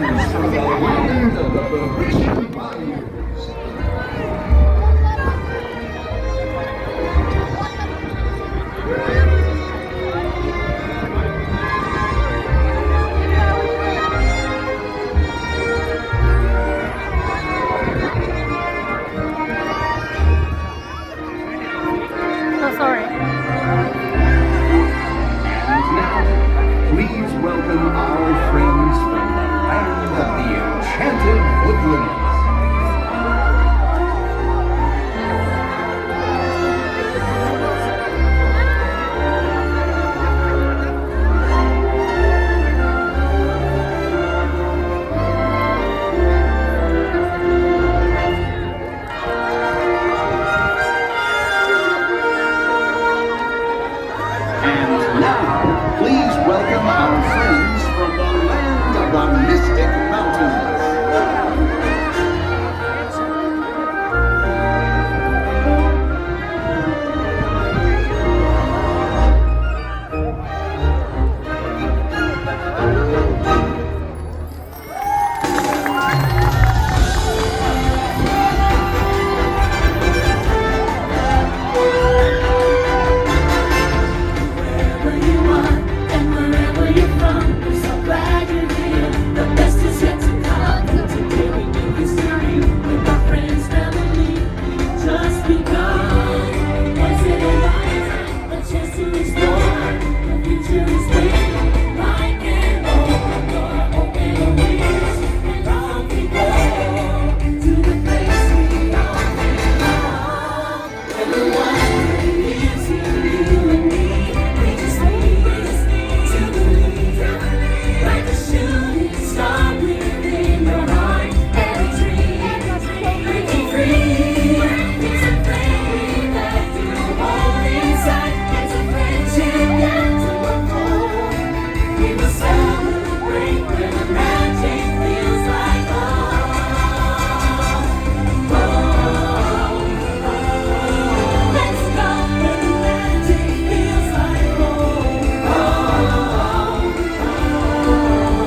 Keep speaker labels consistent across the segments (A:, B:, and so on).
A: friends from the land of the Parisian bayous.
B: Oh, sorry.
A: And now, please welcome our friends from the land of the enchanted woodlands. And now, please welcome our friends from the land of the mystic mountains.
C: Wherever you are and wherever you're from, we're so glad you're here. The best is yet to come. Today we do history with our friends, family. We've just begun. Once in a lifetime, a chance to explore. The future is waiting, light and open door, open your wings, and off we go to the place we all belong. Everyone lives here, you and me. We just need to believe, like a shooting star within your heart. Every dream, breaking free. It's a flame that you hold inside. It's a friendship that to unfold. We will celebrate where the magic feels like home. Let's go where the magic feels like home.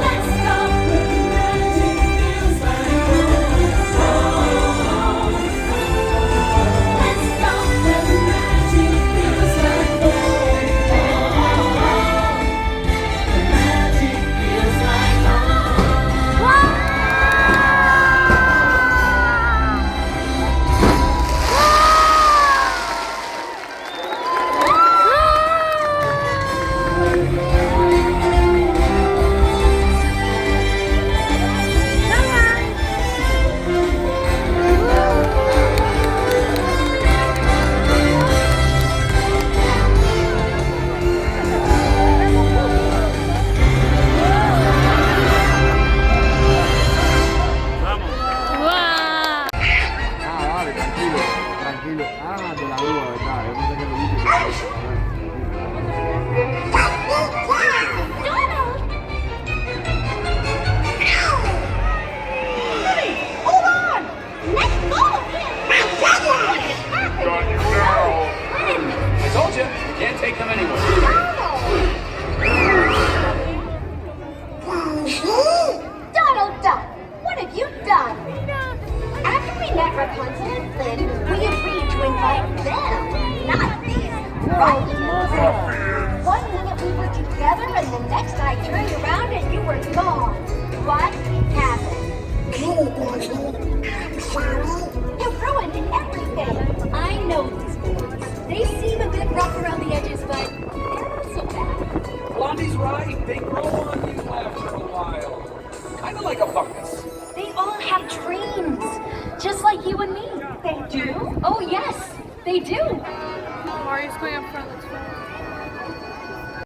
C: Let's go where the magic feels like home. Let's go where the magic feels like home. The magic feels like
B: ¡Wow!
D: Ah, vale, tranquilo, tranquilo. Ah, de la grúa, ¿verdad? Yo pensé que lo dije.
E: Hold on! Let's go!
F: I told you, you can't take them anywhere.
E: Donald Duck, what have you done? After we met Rapunzel and Flynn, we agreed to invite them, not these rockies. One minute we were together, and the next I turned around and you were gone. What happened?
G: I'm sorry.
E: You ruined everything. I know these boys. They seem a bit rough around the edges, but they're not so bad.
F: Blondie's right. They grow on you after a while. Kind of like a fungus.
E: They all have dreams, just like you and me. They do? Oh, yes, they do.
B: Mario's going up front. Let's go.